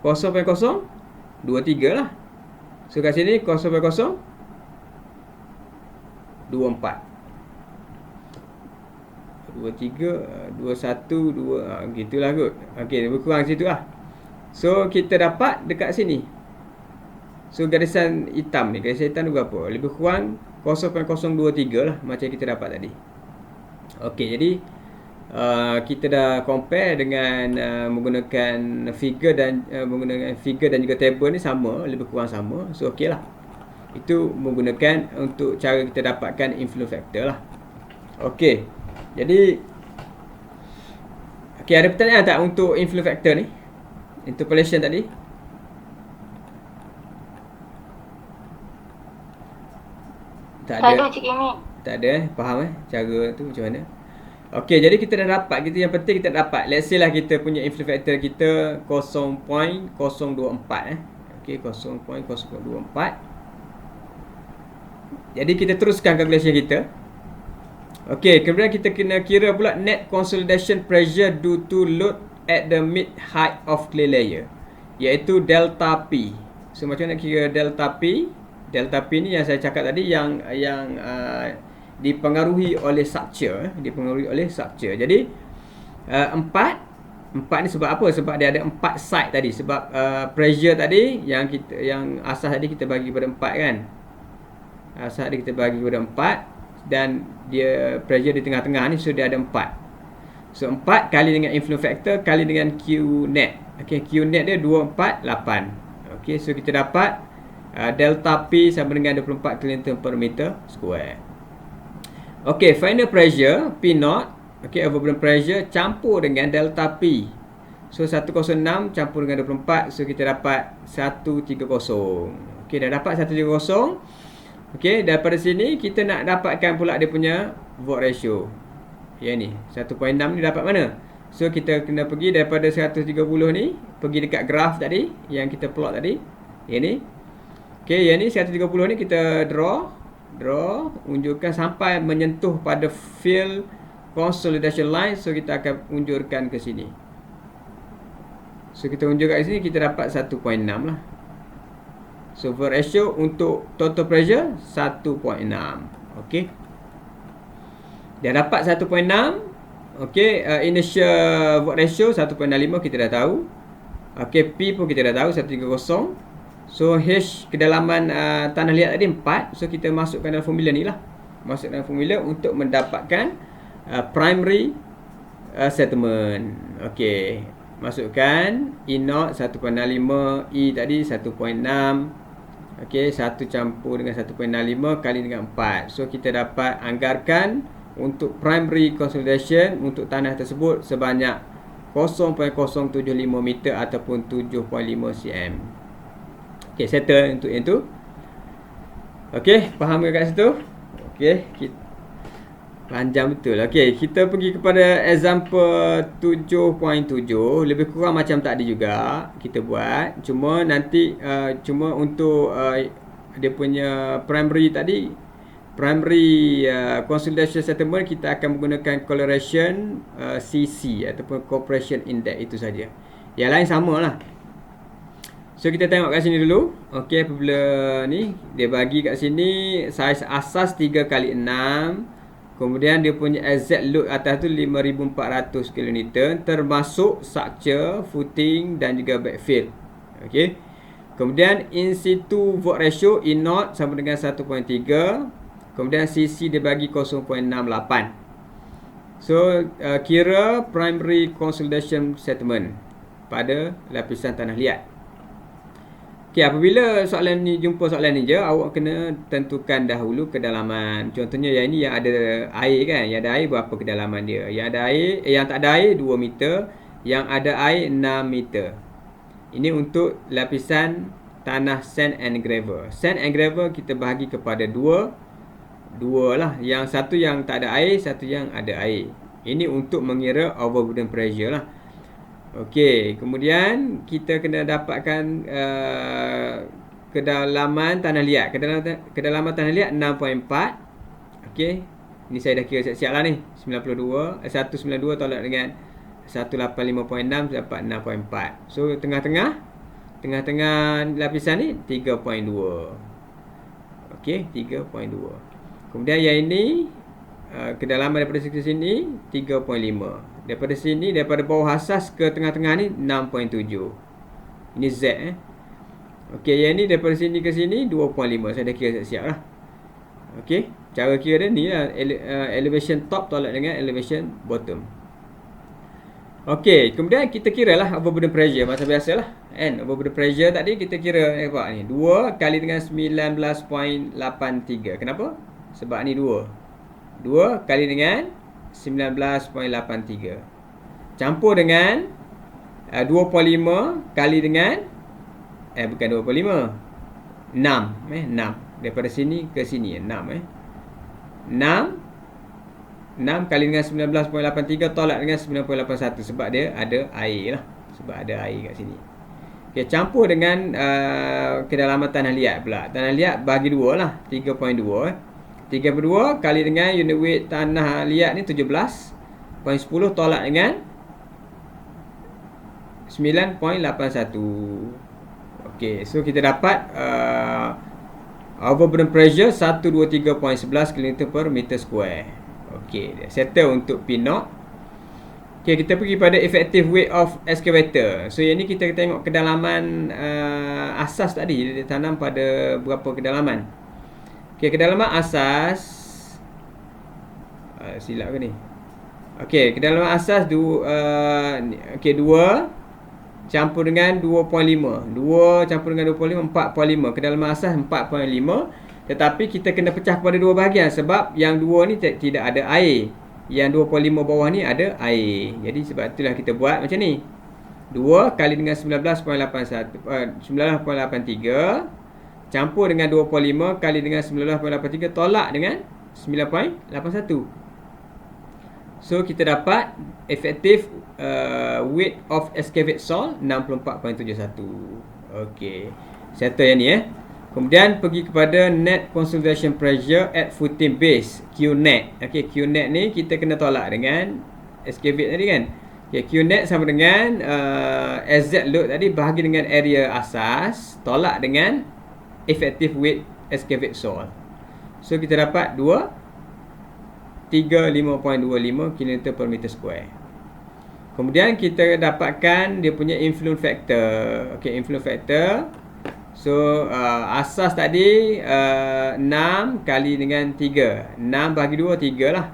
Speaker 1: 0.023 lah. So kat sini 0.024. 23, 21, 2 gitulah kot. Okey, lebih kurang situ lah. So kita dapat dekat sini. So garisan hitam ni, garisan hitam ni berapa? Lebih kurang 0.023 lah macam kita dapat tadi. Okey, jadi kita dah compare dengan menggunakan figure dan juga table ni sama, lebih kurang sama. So okey lah. Itu menggunakan untuk cara kita dapatkan influence factor lah. Okey. Jadi okey, ada pertanyaan tak untuk influence factor ni? Interpolation tadi? Tak ada. Tak ada, faham cara tu macam mana? Okey, jadi kita dah dapat, yang penting kita dapat. Let's say lah kita punya influence factor kita 0.024 Okey, 0.024. Jadi kita teruskan calculation kita. Okey, kemudian kita kena kira pula net consolidation pressure due to load at the mid height of clay layer, iaitu delta P. So macam mana kira delta P? Delta P ni yang saya cakap tadi yang dipengaruhi oleh structure, Jadi 4 ni sebab apa? Sebab dia ada 4 side tadi. Sebab pressure tadi yang asas tadi kita bagi kepada 4 kan. Asas tadi kita bagi kepada 4 dan dia pressure di tengah-tengah ni, so dia ada 4. So 4 kali dengan influence factor kali dengan Q net. Okey, Q net dia 248. Okey, so kita dapat delta P sama dengan 24 kN per meter square. Okey, final pressure P naught, okey, overburden pressure campur dengan delta P. So 106 campur dengan 24, so kita dapat 130. Okey, dah dapat 130. Okey, daripada sini kita nak dapatkan pula dia punya volt ratio. Yang ni 1.6 ni dapat mana? So kita kena pergi daripada 130 ni, pergi dekat graf tadi yang kita plot tadi. Yang ni. Okey, yang ni 130 ni kita draw, unjurkan sampai menyentuh pada field consolidation line. So kita akan unjurkan ke sini. So kita unjuk kat sini, kita dapat 1.6 lah. So volt ratio untuk total pressure 1.6. Okey, dah dapat 1.6. Okey, initial volt ratio 1.65 kita dah tahu. Okey, P pun kita dah tahu 130. So H kedalaman tanah liat tadi 4. So kita masukkan dalam formula ni lah. Masuk dalam formula untuk mendapatkan primary settlement. Okey, masukkan E0 1.65, E tadi 1.6. Okey, 1 campur dengan 1.65 kali dengan 4. So kita dapat anggarkan untuk primary consolidation untuk tanah tersebut sebanyak 0.075 meter ataupun 7.5 cm. Okey, settle untuk yang tu. Okey, faham ke kat situ? Okey, panjang betul. Okey, kita pergi kepada example 7.7. Lebih kurang macam tadi juga kita buat. Cuma nanti cuma untuk dia punya primary tadi, primary consolidation settlement, kita akan menggunakan correlation CC ataupun compression index, itu saja. Yang lain samalah. So kita tengok kat sini dulu. Okey, apabila ni dia bagi kat sini saiz asas 3x6. Kemudian dia punya exact load atas tu 5400 kN termasuk structure, footing dan juga backfill. Okey. Kemudian in situ volt ratio E0 sama dengan 1.3. Kemudian CC dia bagi 0.68. So kira primary consolidation settlement pada lapisan tanah liat. Okey, apabila soalan ni, jumpa soalan ni je, awak kena tentukan dahulu kedalaman. Contohnya yang ini yang ada air kan, yang ada air berapa kedalaman dia? Yang ada air, yang tak ada air 2 meter, yang ada air 6 meter. Ini untuk lapisan tanah sand and gravel. Sand and gravel kita bahagi kepada dua lah. Yang satu yang tak ada air, satu yang ada air. Ini untuk mengira overburden pressure lah. Okey, kemudian kita kena dapatkan kedalaman tanah liat. Kedalaman tanah liat 6.4. Okey, ini saya dah kira siap-siap lah ni. 192 tolak dengan 185.6 dapat 6.4. So tengah-tengah lapisan ni 3.2. Okey, 3.2. Kemudian yang ini kedalaman daripada sini 3.5. Daripada sini, daripada bawah asas ke tengah-tengah ni 6.7. Ini Z Okey, yang ni daripada sini ke sini 2.5. Saya dah kira siap lah. Okey, cara kira dia ni lah, elevation top tolak dengan elevation bottom. Okey, kemudian kita kira lah overburden pressure macam biasa lah. Overburden pressure tadi kita kira apa ni? 2 kali dengan 19.83. Kenapa? Sebab ni 2 kali dengan 19.83 campur dengan 2.5 kali dengan bukan 2.5, 6 daripada sini ke sini 6 kali dengan 19.83 tolak dengan 9.81 sebab dia ada air lah, sebab ada air kat sini. Okey, campur dengan kedalaman tanah liat pula. Tanah liat bagi 2 lah, 3.2 3/2 kali dengan unit weight tanah liat ni 17.10 tolak dengan 9.81. Okey, so kita dapat overburden pressure 123.11 kN per meter square. Okey, settle untuk P0. Okey, kita pergi pada effective weight of excavator. So yang ni kita tengok kedalaman asas tadi, dia tanam pada berapa kedalaman. Okey, kedalaman asas silap ke ni? Okey, kedalaman asas 2 campur dengan 2.5. 2 campur dengan 2.5 4.5. Kedalaman asas 4.5. Tetapi kita kena pecah kepada dua bahagian sebab yang 2 ni tidak ada air. Yang 2.5 bawah ni ada air. Jadi sebab itulah kita buat macam ni. 2 kali dengan 19.83 campur dengan 2.5 kali dengan 19.83 tolak dengan 9.81. So kita dapat effective weight of excavate soil 64.71. Okey. Settle yang ni Kemudian pergi kepada net consolidation pressure at footing base, Qnet. Okey, Qnet ni kita kena tolak dengan excavate tadi kan. Okey, Qnet sama dengan SZ load tadi bahagi dengan area asas tolak dengan effective weight excavate soil. So kita dapat 35.25 kN per meter square. Kemudian kita dapatkan dia punya influence factor. Okey, influence factor. So asas tadi 6 kali dengan 3. 6 bagi 2 3 lah.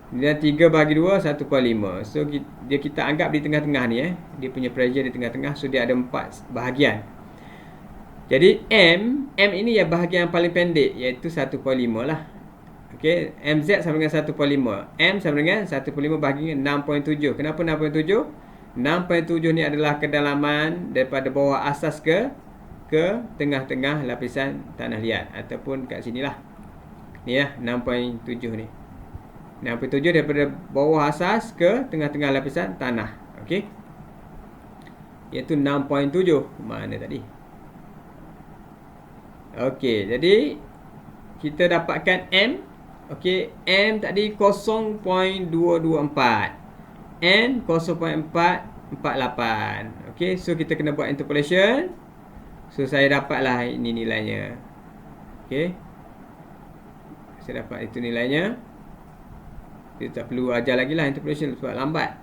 Speaker 1: Dan 3 bagi 2 1.5. So kita anggap di tengah-tengah ni dia punya pressure di tengah-tengah. So dia ada 4 bahagian. Jadi M ini ya bahagian yang paling pendek iaitu 1.5 lah. Okey, MZ sama dengan 1.5. M sama dengan 1.5 bahagi dengan 6.7. Kenapa 6.7? 6.7 ni adalah kedalaman daripada bawah asas ke tengah-tengah lapisan tanah liat ataupun kat sinilah. Ni 6.7 ni. 6.7 daripada bawah asas ke tengah-tengah lapisan tanah. Okey. Iaitu 6.7. Mana tadi? Okey, jadi kita dapatkan M. Okey, M tadi 0.224. N 0.448. Okey, so kita kena buat interpolation. So saya dapatlah ini nilainya. Okey. Saya dapat itu nilainya. Kita tak perlu ajar lagi lah interpolation sebab lambat.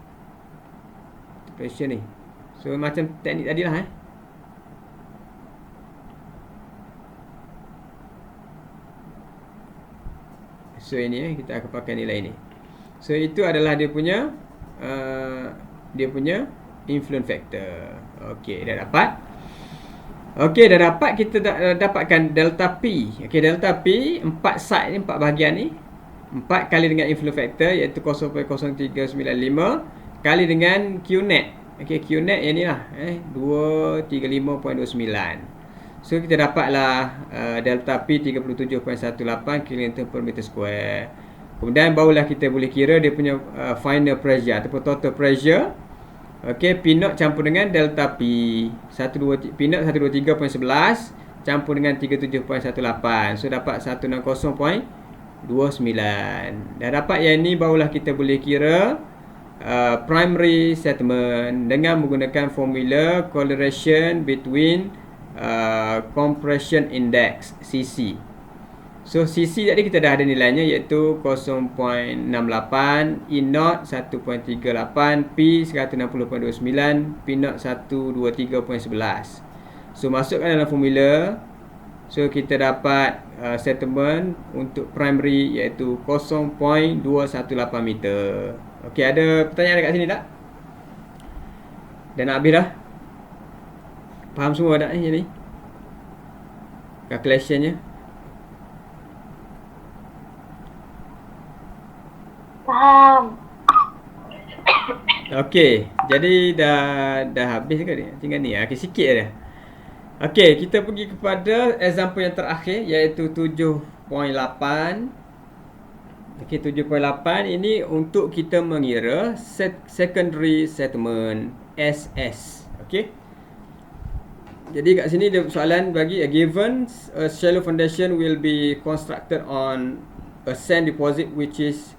Speaker 1: Interpolation ni. So macam teknik tadilah So ini kita akan pakai nilai ni. So itu adalah dia punya influence factor. Okey, dah dapat. Okey, dah dapat, kita dapatkan delta P. Okey, delta P 4 side ni, 4 bahagian ni. 4 kali dengan influence factor iaitu 0.0395 kali dengan Qnet. Okey, Qnet yang ni lah 235.29. So kita dapatlah delta P 37.18 kN per meter square. Kemudian barulah kita boleh kira dia punya final pressure ataupun total pressure. Okey, P0 campur dengan delta P. P0 123.11 campur dengan 37.18. So dapat 160.29. Dah dapat yang ni barulah kita boleh kira primary settlement dengan menggunakan formula correlation between compression index CC. So CC tadi kita dah ada nilainya iaitu 0.68, E0 1.38, P 160.29, P0 123.11. So masukkan dalam formula. So kita dapat settlement untuk primary iaitu 0.218 meter. Okey, ada pertanyaan dekat sini tak? Dah nak habis dah. Faham semua tak ni? Calculationnya.
Speaker 2: Faham.
Speaker 1: Okey, jadi dah habis ke ni? Tinggal ni. Okey, sikit dah. Okey, kita pergi kepada example yang terakhir iaitu 7.8. Okey, 7.8 ini untuk kita mengira secondary settlement SS. Okey. Jadi kat sini dia soalan bagi a given a shallow foundation will be constructed on a sand deposit which is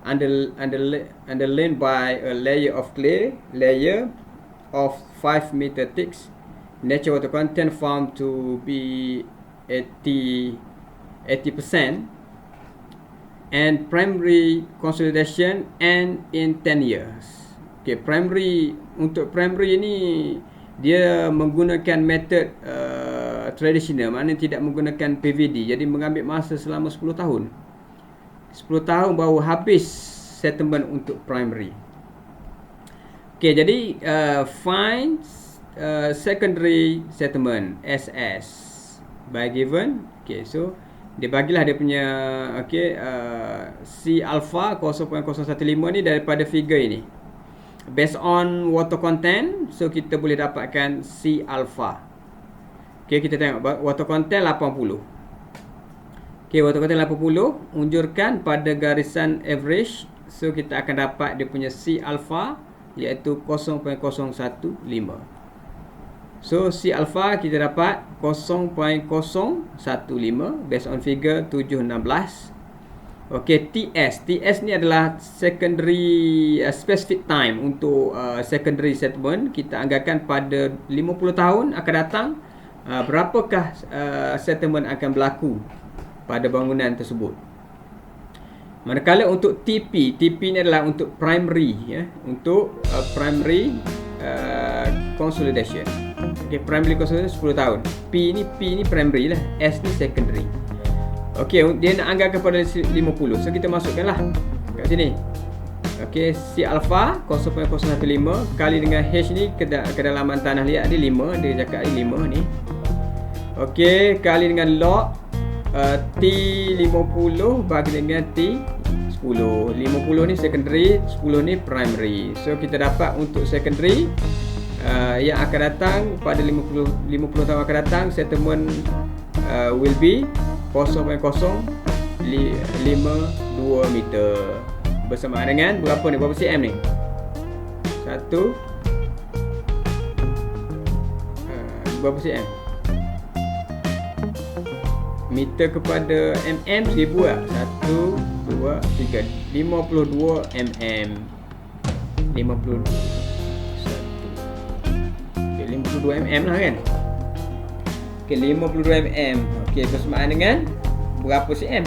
Speaker 1: underlain by a layer of clay layer of 5 meter thick. Natural water content found to be 80%, and primary consolidation and in 10 years. Okay, untuk primary ni dia menggunakan method tradisional, maknanya tidak menggunakan PVD. Jadi mengambil masa selama 10 tahun. 10 tahun baru habis settlement untuk primary. Okay, jadi find secondary settlement SS by given. Okay, so dia bagilah dia punya C alpha 0.015 ni daripada figure ini. Based on water content, so kita boleh dapatkan C alpha. Okay, kita tengok water content 80. Okay, water content 80 unjurkan pada garisan average. So kita akan dapat dia punya C alpha iaitu 0.015. So C alpha kita dapat 0.015 based on figure 716. Okey, TS ni adalah secondary specific time untuk secondary settlement. Kita anggarkan pada 50 tahun akan datang, berapakah settlement akan berlaku pada bangunan tersebut. Manakala untuk TP ni adalah untuk primary, ya, untuk primary consolidation. Okey, primary consolidation 10 tahun. P ni primary lah, S ni secondary. Okey, dia nak anggarkan pada 50. So kita masukkanlah kat sini. Okey, C alpha 0.015 kali dengan H ni kedalaman tanah liat dia 5, dia cakap ni 5 ni. Okey, kali dengan log T50 bagi dengan T10. 50 ni secondary, 10 ni primary. So kita dapat untuk secondary yang akan datang pada 50 tahun akan datang, settlement will be 0.052 meter. Bersamaan dengan berapa ni? Berapa cm ni? 1 berapa cm? Meter kepada mm 1000 lah. 1, 2, 3 52 mm 52 mm lah kan. Okay, 52 mm. Okay, bersamaan dengan berapa cm?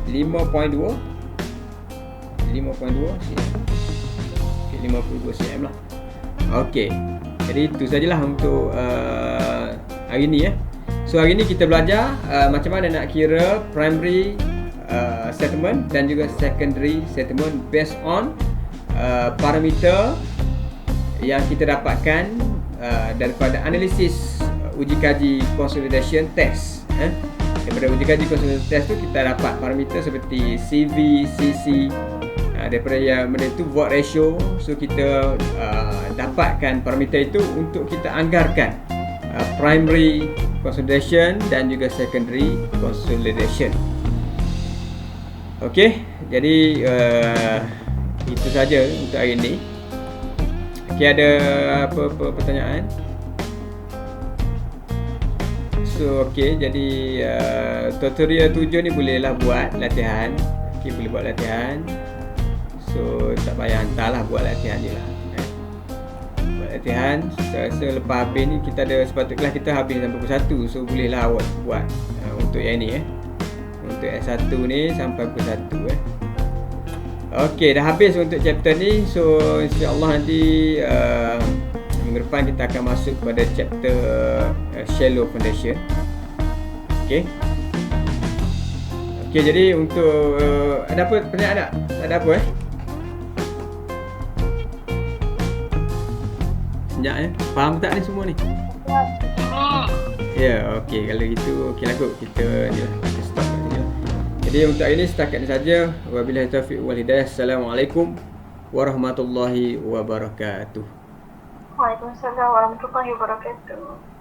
Speaker 1: 5.2 cm. Okay, 52 cm lah. Okay, jadi itu sajalah untuk hari ni ya. So hari ni kita belajar macam mana nak kira primary settlement dan juga secondary settlement based on parameter yang kita dapatkan daripada analisis uji kaji consolidation test. Daripada uji kaji consolidation test tu kita dapat parameter seperti CV, CC, daripada yang benda itu void ratio. So kita dapatkan parameter itu untuk kita anggarkan primary consolidation dan juga secondary consolidation. Okey, jadi itu saja untuk hari ini. Okey, ada apa pertanyaan? So okey, jadi tutorial 7 ni bolehlah buat latihan. Okey, boleh buat latihan. So tak payah hantarlah, buat latihan je lah. Buat latihan. Saya rasa lepas habis ni kita ada, sepatutnya kita habis sampai pukul 1. So bolehlah awak buat untuk yang ni untuk S1 ni sampai pukul 1 Okey, dah habis untuk chapter ni. So insya-Allah nanti minggu depan kita akan masuk kepada chapter shallow foundation. Okey. Okey, jadi untuk ada apa pertanyaan tak? Tak ada apa Senyap Faham tak ni semua ni? Ya, okey, kalau gitu okeylah kot. Kita stop kat sini lah. Jadi untuk hari ni setakat ni saja. Wabillahi taufiq wal hidayah. Assalamualaikum warahmatullahi wabarakatuh.
Speaker 2: Waalaikumsalam warahmatullahi wabarakatuh.